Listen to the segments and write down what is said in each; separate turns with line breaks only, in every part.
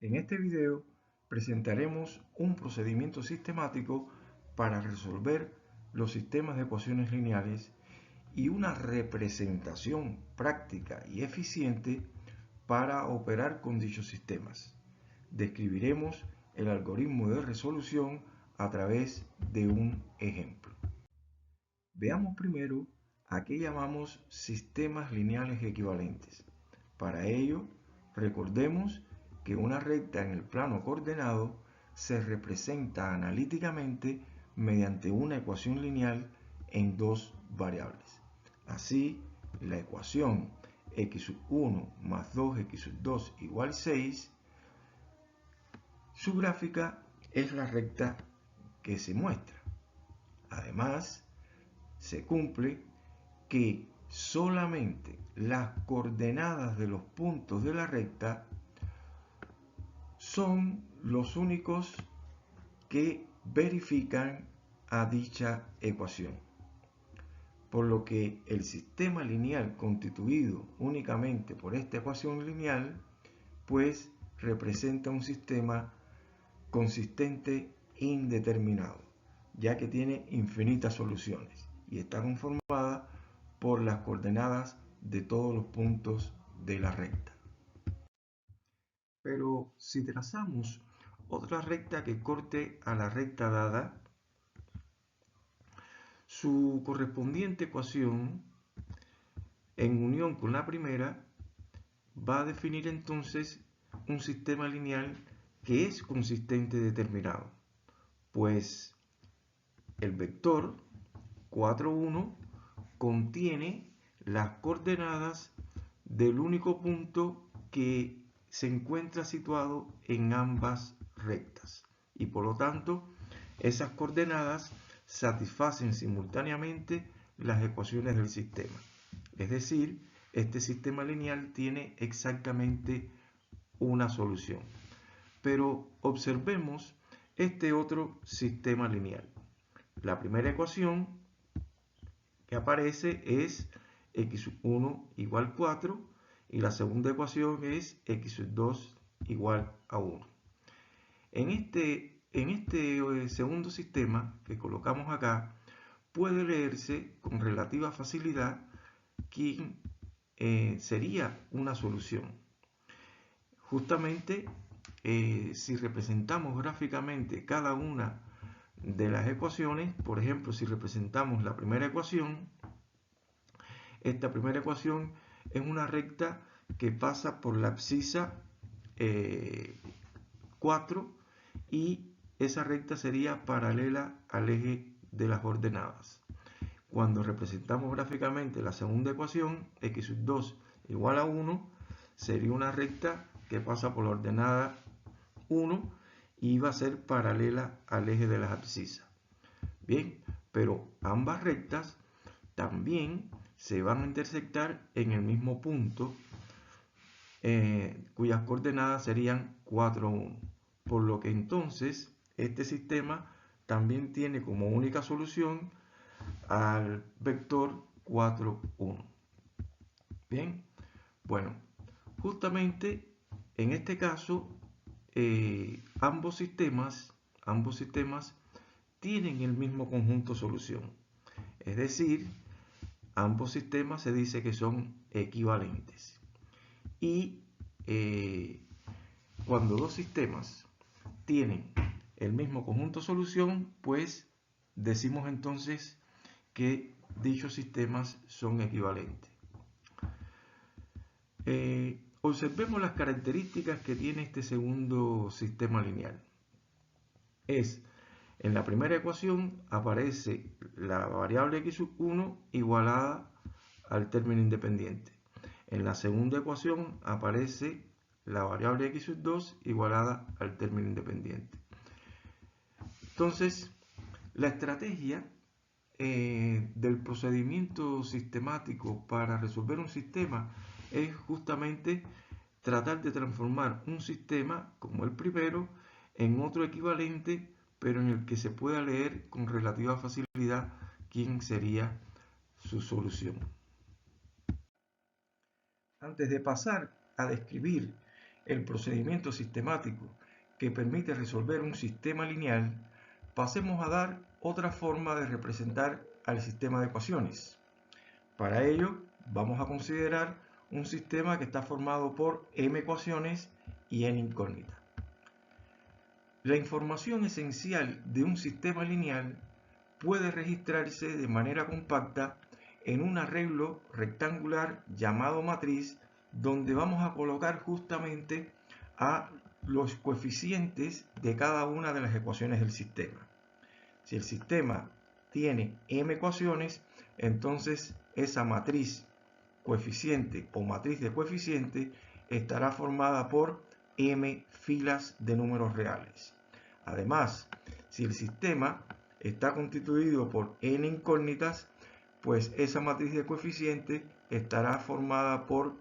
En este video presentaremos un procedimiento sistemático para resolver los sistemas de ecuaciones lineales y una representación práctica y eficiente para operar con dichos sistemas. Describiremos el algoritmo de resolución a través de un ejemplo. Veamos primero a qué llamamos sistemas lineales equivalentes. Para ello, recordemos que una recta en el plano coordenado se representa analíticamente mediante una ecuación lineal en dos variables. Así, la ecuación x1 más 2x2 igual 6, su gráfica es la recta que se muestra. Además, se cumple que solamente las coordenadas de los puntos de la recta son los únicos que verifican a dicha ecuación, por lo que el sistema lineal constituido únicamente por esta ecuación lineal pues representa un sistema consistente indeterminado, ya que tiene infinitas soluciones y está conformada por las coordenadas de todos los puntos de la recta. Pero si trazamos otra recta que corte a la recta dada, su correspondiente ecuación en unión con la primera va a definir entonces un sistema lineal que es consistente determinado, pues el vector 4, 1 contiene las coordenadas del único punto que se encuentra situado en ambas rectas y por lo tanto esas coordenadas satisfacen simultáneamente las ecuaciones del sistema. Es decir, este sistema lineal tiene exactamente una solución. Pero observemos este otro sistema lineal. La primera ecuación que aparece es x1 igual 4 y la segunda ecuación es x2 igual a 1. En este segundo sistema que colocamos acá, puede leerse con relativa facilidad quién sería una solución. Justamente, si representamos gráficamente cada una de las ecuaciones, por ejemplo, si representamos la primera ecuación, esta primera ecuación es una recta que pasa por la abscisa 4 y esa recta sería paralela al eje de las ordenadas. Cuando representamos gráficamente la segunda ecuación, x2 igual a 1, sería una recta que pasa por la ordenada 1 y va a ser paralela al eje de las abscisas. Bien, pero ambas rectas también se van a intersectar en el mismo punto, cuyas coordenadas serían 4, 1. Por lo que entonces este sistema también tiene como única solución al vector 4, 1. Bien, bueno, justamente en este caso ambos sistemas tienen el mismo conjunto solución. Es decir, ambos sistemas se dice que son equivalentes. Y cuando dos sistemas tienen el mismo conjunto solución, pues decimos entonces que dichos sistemas son equivalentes. Observemos las características que tiene este segundo sistema lineal. En la primera ecuación aparece la variable x1 igualada al término independiente. En la segunda ecuación aparece la variable x2 igualada al término independiente. Entonces, la estrategia del procedimiento sistemático para resolver un sistema es justamente tratar de transformar un sistema como el primero en otro equivalente, pero en el que se pueda leer con relativa facilidad quién sería su solución. Antes de pasar a describir el procedimiento sistemático que permite resolver un sistema lineal, pasemos a dar otra forma de representar al sistema de ecuaciones. Para ello, vamos a considerar un sistema que está formado por m ecuaciones y n incógnitas. La información esencial de un sistema lineal puede registrarse de manera compacta en un arreglo rectangular llamado matriz, donde vamos a colocar justamente a los coeficientes de cada una de las ecuaciones del sistema. Si el sistema tiene m ecuaciones, entonces esa matriz coeficiente o matriz de coeficiente estará formada por m filas de números reales. Además, si el sistema está constituido por n incógnitas, pues esa matriz de coeficiente estará formada por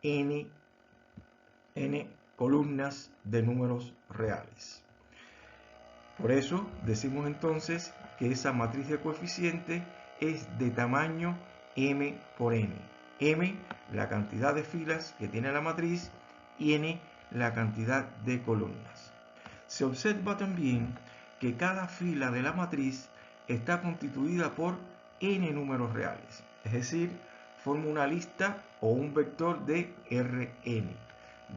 n columnas de números reales. Por eso decimos entonces que esa matriz de coeficiente es de tamaño m por n. M, la cantidad de filas que tiene la matriz, y n, la cantidad de columnas. Se observa también que cada fila de la matriz está constituida por n números reales, es decir, forma una lista o un vector de Rn.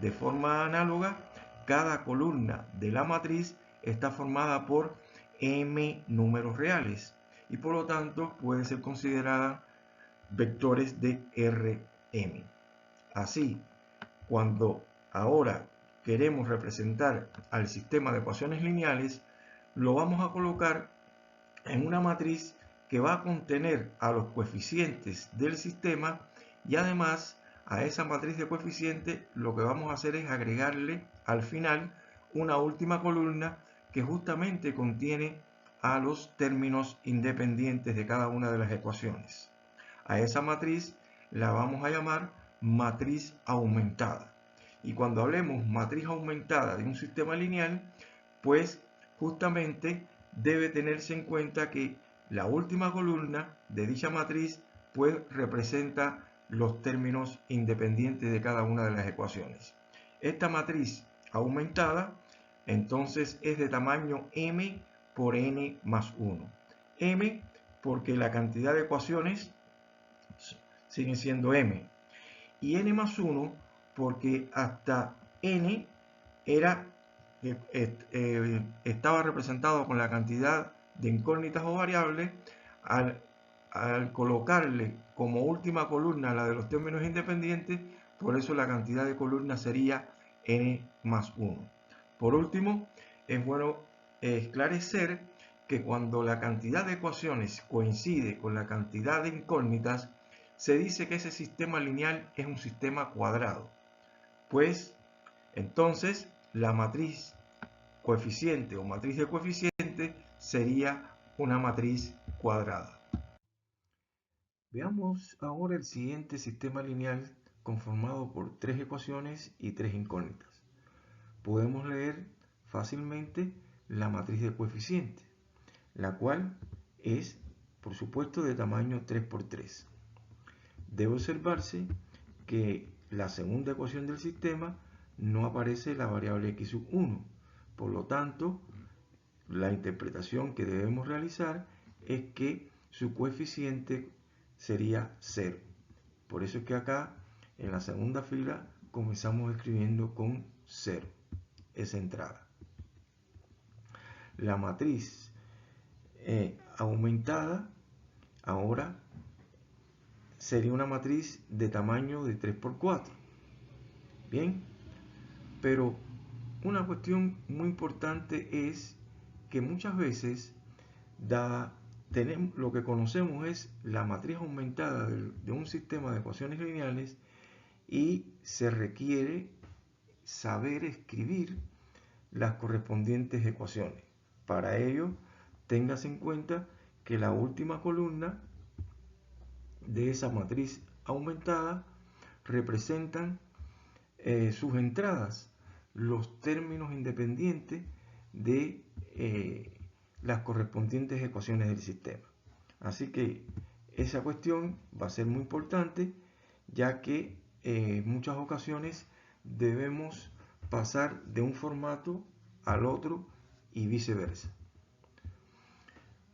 De forma análoga, cada columna de la matriz está formada por m números reales y por lo tanto puede ser considerada vectores de Rm. Así, cuando ahora queremos representar al sistema de ecuaciones lineales, lo vamos a colocar en una matriz que va a contener a los coeficientes del sistema, y además a esa matriz de coeficientes lo que vamos a hacer es agregarle al final una última columna que justamente contiene a los términos independientes de cada una de las ecuaciones. A esa matriz la vamos a llamar matriz aumentada. Y cuando hablemos matriz aumentada de un sistema lineal, pues justamente debe tenerse en cuenta que la última columna de dicha matriz pues representa los términos independientes de cada una de las ecuaciones. Esta matriz aumentada entonces es de tamaño m por n más 1. M porque la cantidad de ecuaciones sigue siendo m, y n más 1 porque hasta n estaba representado con la cantidad de incógnitas o variables. Al colocarle como última columna la de los términos independientes, por eso la cantidad de columnas sería n más 1. Por último, es bueno esclarecer que cuando la cantidad de ecuaciones coincide con la cantidad de incógnitas, se dice que ese sistema lineal es un sistema cuadrado. Pues entonces la matriz coeficiente o matriz de coeficiente sería una matriz cuadrada. Veamos ahora el siguiente sistema lineal conformado por 3 ecuaciones y 3 incógnitas. Podemos leer fácilmente la matriz de coeficiente, la cual es, por supuesto, de tamaño 3 por 3. Debe observarse que la segunda ecuación del sistema no aparece la variable x sub 1. Por lo tanto, la interpretación que debemos realizar es que su coeficiente sería 0. Por eso es que acá, en la segunda fila, comenzamos escribiendo con 0, esa entrada. La matriz aumentada ahora sería una matriz de tamaño de 3 por 4. Bien, pero una cuestión muy importante es que muchas veces lo que conocemos es la matriz aumentada de un sistema de ecuaciones lineales y se requiere saber escribir las correspondientes ecuaciones. Para ello, téngase en cuenta que la última columna de esa matriz aumentada representan sus entradas, los términos independientes de las correspondientes ecuaciones del sistema. Así que esa cuestión va a ser muy importante, ya que en muchas ocasiones debemos pasar de un formato al otro y viceversa.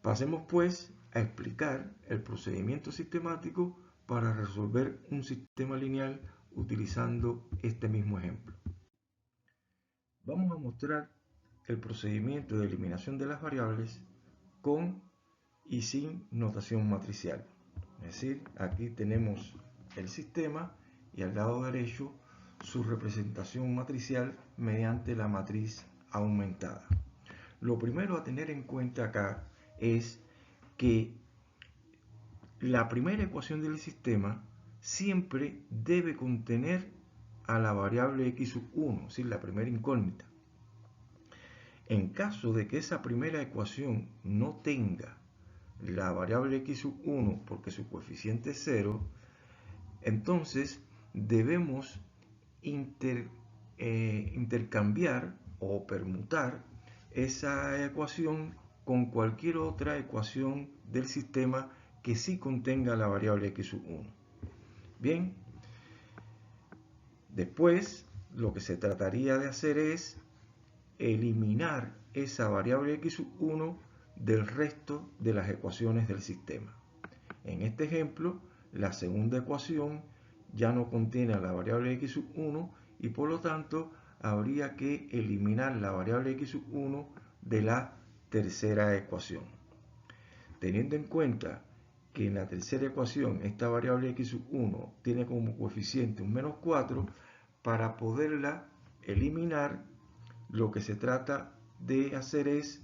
Pasemos pues a explicar el procedimiento sistemático para resolver un sistema lineal utilizando este mismo ejemplo. Vamos a mostrar el procedimiento de eliminación de las variables con y sin notación matricial. Es decir, aquí tenemos el sistema y al lado derecho su representación matricial mediante la matriz aumentada. Lo primero a tener en cuenta acá es que la primera ecuación del sistema siempre debe contener a la variable x1, es decir, la primera incógnita. En caso de que esa primera ecuación no tenga la variable x1 porque su coeficiente es 0, entonces debemos intercambiar o permutar esa ecuación con cualquier otra ecuación del sistema que sí contenga la variable x1. Bien, después lo que se trataría de hacer es eliminar esa variable x1 del resto de las ecuaciones del sistema. En este ejemplo, la segunda ecuación ya no contiene a la variable x1 y por lo tanto habría que eliminar la variable x1 de la tercera ecuación. Teniendo en cuenta que en la tercera ecuación esta variable x1 tiene como coeficiente un menos 4, para poderla eliminar lo que se trata de hacer es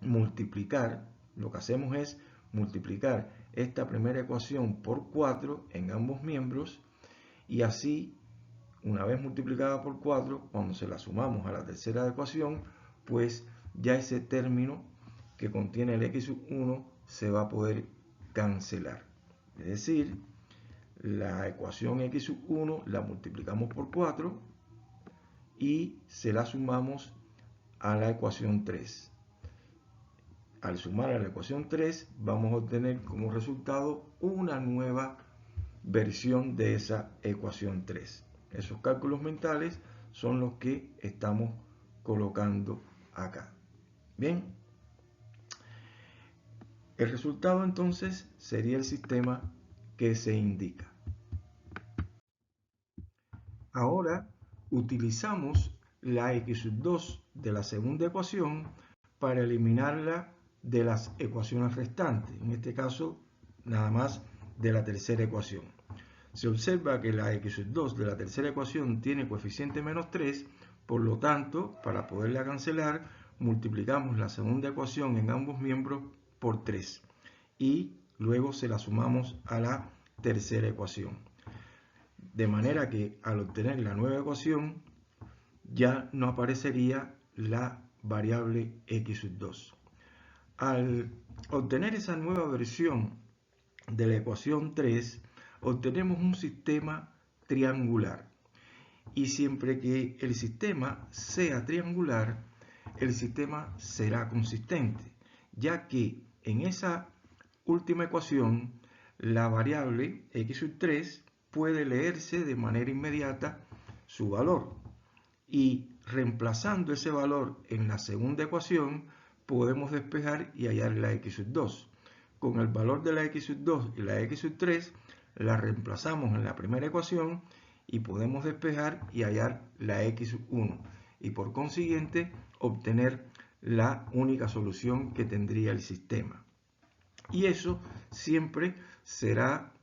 multiplicar, lo que hacemos es multiplicar esta primera ecuación por 4 en ambos miembros y así, una vez multiplicada por 4, cuando se la sumamos a la tercera ecuación, pues ya ese término que contiene el x1 se va a poder cancelar. Es decir, la ecuación x1 la multiplicamos por 4 y se la sumamos a la ecuación 3. Al sumar a la ecuación 3 vamos a obtener como resultado una nueva versión de esa ecuación 3. Esos cálculos mentales son los que estamos colocando acá. Bien, el resultado entonces sería el sistema que se indica. Ahora utilizamos la x2 de la segunda ecuación para eliminarla de las ecuaciones restantes, en este caso nada más de la tercera ecuación. Se observa que la x2 de la tercera ecuación tiene coeficiente menos 3, por lo tanto, para poderla cancelar, multiplicamos la segunda ecuación en ambos miembros por 3 y luego se la sumamos a la tercera ecuación. De manera que al obtener la nueva ecuación ya no aparecería la variable x2. Al obtener esa nueva versión de la ecuación 3, obtenemos un sistema triangular. Y siempre que el sistema sea triangular, el sistema será consistente, ya que en esa última ecuación la variable x3 puede leerse de manera inmediata su valor. Y reemplazando ese valor en la segunda ecuación, podemos despejar y hallar la x2. Con el valor de la x2 y la x3, la reemplazamos en la primera ecuación y podemos despejar y hallar la x1. Y por consiguiente, obtener la única solución que tendría el sistema. Y eso siempre será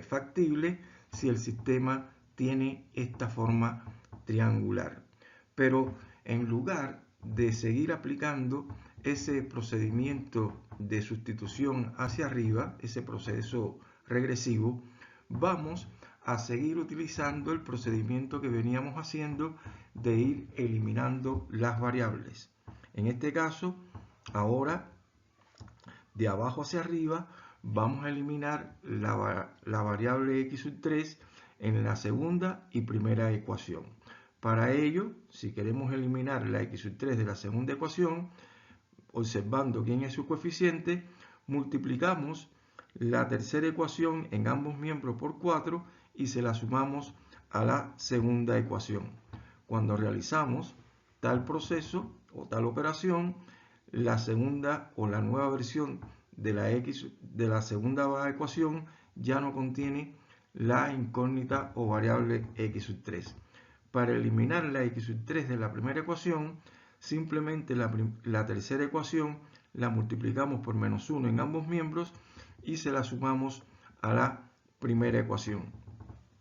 factible si el sistema tiene esta forma triangular. Pero en lugar de seguir aplicando ese procedimiento de sustitución hacia arriba, ese proceso regresivo, vamos a seguir utilizando el procedimiento que veníamos haciendo de ir eliminando las variables. En este caso, ahora, de abajo hacia arriba, vamos a eliminar la variable x3 en la segunda y primera ecuación. Para ello, si queremos eliminar la x3 de la segunda ecuación, observando quién es su coeficiente, multiplicamos la tercera ecuación en ambos miembros por 4 y se la sumamos a la segunda ecuación. cuando realizamos tal proceso o tal operación, la segunda o la nueva versión de la segunda ecuación ya no contiene la incógnita o variable x sub 3. Para eliminar la x sub 3 de la primera ecuación, simplemente la tercera ecuación la multiplicamos por menos 1 en ambos miembros y se la sumamos a la primera ecuación.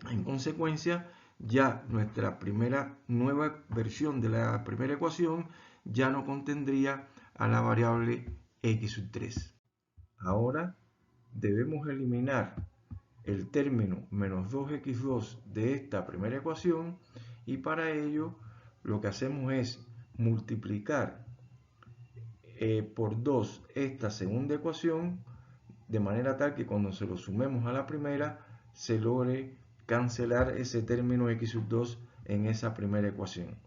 En consecuencia, ya nuestra primera nueva versión de la primera ecuación ya no contendría a la variable x sub 3. Ahora debemos eliminar el término menos 2x2 de esta primera ecuación y para ello lo que hacemos es multiplicar por 2 esta segunda ecuación de manera tal que cuando se lo sumemos a la primera se logre cancelar ese término x sub 2 en esa primera ecuación.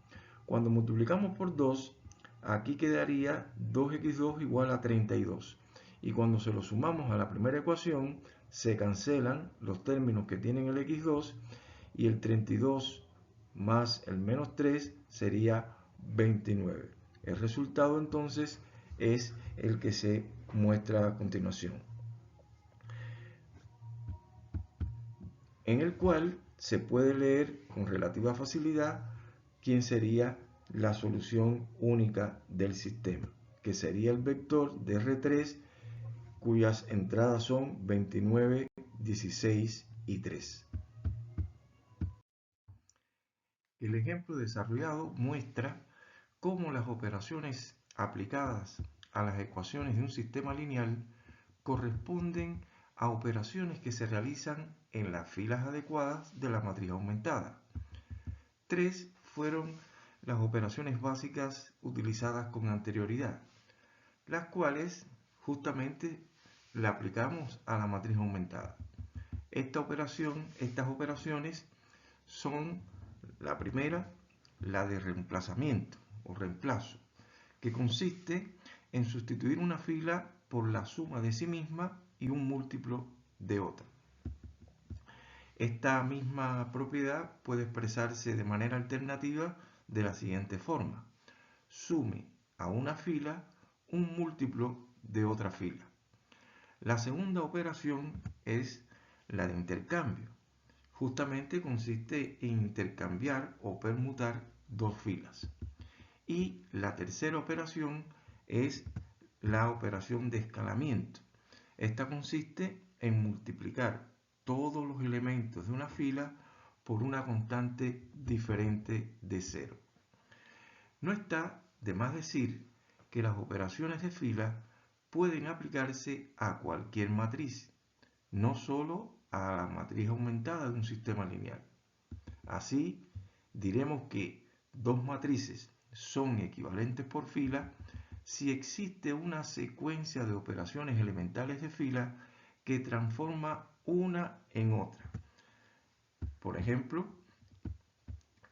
Cuando multiplicamos por 2, aquí quedaría 2x2 igual a 32. Y cuando se lo sumamos a la primera ecuación, se cancelan los términos que tienen el x2 y el 32 más el menos 3 sería 29. El resultado entonces es el que se muestra a continuación, en el cual se puede leer con relativa facilidad quién sería la solución única del sistema, que sería el vector de R3 cuyas entradas son 29, 16 y 3. El ejemplo desarrollado muestra cómo las operaciones aplicadas a las ecuaciones de un sistema lineal corresponden a operaciones que se realizan en las filas adecuadas de la matriz aumentada. 3 fueron las operaciones básicas utilizadas con anterioridad, las cuales justamente la aplicamos a la matriz aumentada. Estas operaciones son la primera, la de reemplazamiento o reemplazo, que consiste en sustituir una fila por la suma de sí misma y un múltiplo de otra. Esta misma propiedad puede expresarse de manera alternativa de la siguiente forma: sume a una fila un múltiplo de otra fila. La segunda operación es la de intercambio. Justamente consiste en intercambiar o permutar dos filas. Y la tercera operación es la operación de escalamiento. Esta consiste en multiplicar todos los elementos de una fila por una constante diferente de 0. No está de más decir que las operaciones de fila pueden aplicarse a cualquier matriz, no solo a la matriz aumentada de un sistema lineal. Así, diremos que dos matrices son equivalentes por fila si existe una secuencia de operaciones elementales de fila que transforma una en otra. Por ejemplo,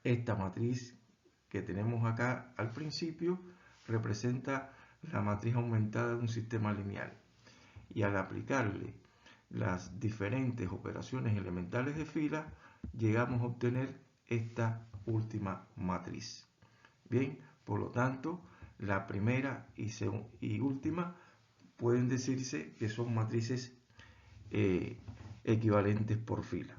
esta matriz que tenemos acá al principio representa la matriz aumentada de un sistema lineal. Y al aplicarle las diferentes operaciones elementales de fila, llegamos a obtener esta última matriz. Bien, por lo tanto, la primera y última pueden decirse que son matrices equivalentes por fila.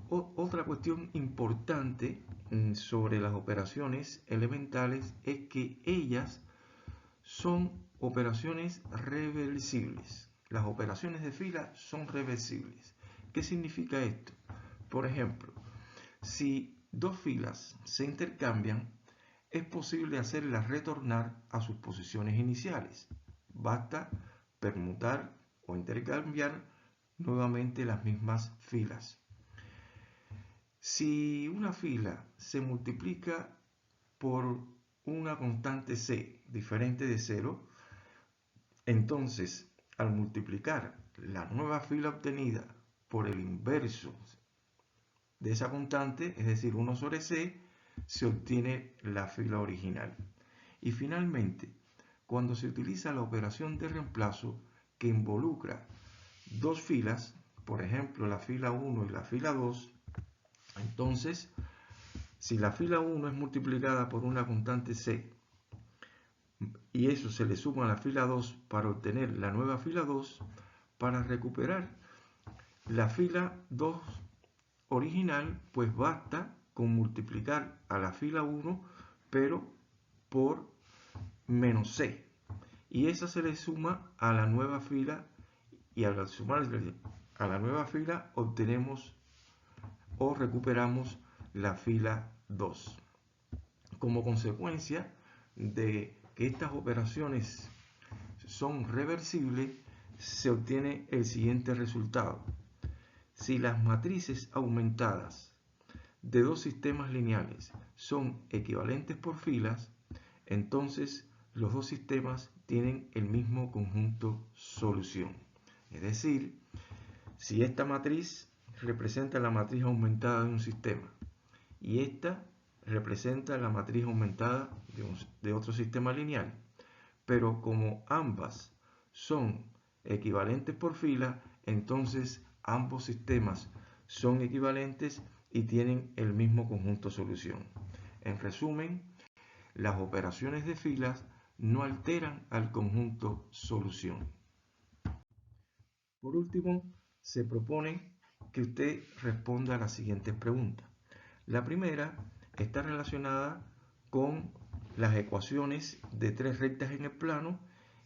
Otra cuestión importante sobre las operaciones elementales es que ellas son operaciones reversibles. Las operaciones de fila son reversibles. ¿Qué significa esto? Por ejemplo, si dos filas se intercambian, es posible hacerlas retornar a sus posiciones iniciales. Basta permutar o intercambiar nuevamente las mismas filas. Si una fila se multiplica por una constante c diferente de 0, entonces al multiplicar la nueva fila obtenida por el inverso de esa constante, es decir, 1 sobre c, se obtiene la fila original. Y finalmente, cuando se utiliza la operación de reemplazo que involucra dos filas, por ejemplo la fila 1 y la fila 2, Entonces, si la fila 1 es multiplicada por una constante C y eso se le suma a la fila 2 para obtener la nueva fila 2, para recuperar la fila 2 original, pues basta con multiplicar a la fila 1, pero por menos C. Y esa se le suma a la nueva fila, y al sumar a la nueva fila obtenemos o recuperamos la fila 2. Como consecuencia de que estas operaciones son reversibles, se obtiene el siguiente resultado. Si las matrices aumentadas de dos sistemas lineales son equivalentes por filas, entonces los dos sistemas tienen el mismo conjunto solución. Es decir, si esta matriz representa la matriz aumentada de un sistema y esta representa la matriz aumentada de otro sistema lineal, pero como ambas son equivalentes por fila, entonces ambos sistemas son equivalentes y tienen el mismo conjunto solución. En resumen, las operaciones de filas no alteran al conjunto solución. Por último, se propone que usted responda a las siguientes preguntas. La primera está relacionada con las ecuaciones de tres rectas en el plano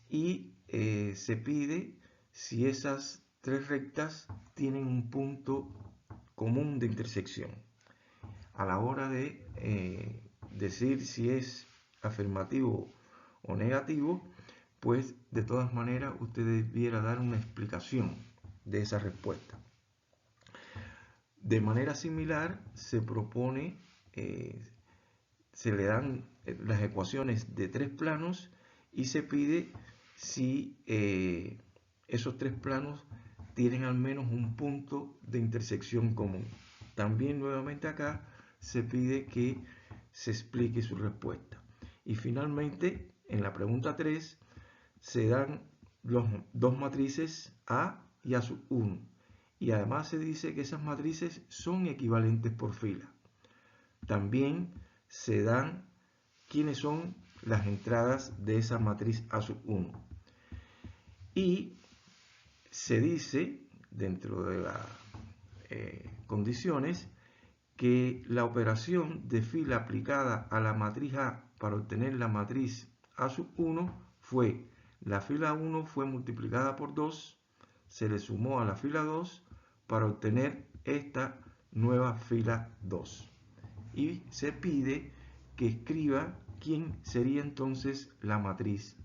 y se pide si esas tres rectas tienen un punto común de intersección. A la hora de decir si es afirmativo o negativo, pues de todas maneras usted debiera dar una explicación de esa respuesta. De manera similar se propone, se le dan las ecuaciones de tres planos y se pide si esos tres planos tienen al menos un punto de intersección común. También nuevamente acá se pide que se explique su respuesta. Y finalmente, en la pregunta 3, se dan los dos matrices A y A1. Y además se dice que esas matrices son equivalentes por fila. También se dan quiénes son las entradas de esa matriz A1. Y se dice, dentro de las condiciones, que la operación de fila aplicada a la matriz A para obtener la matriz A1 fue: la fila 1 fue multiplicada por 2, se le sumó a la fila 2 para obtener esta nueva fila 2. Y se pide que escriba quién sería entonces la matriz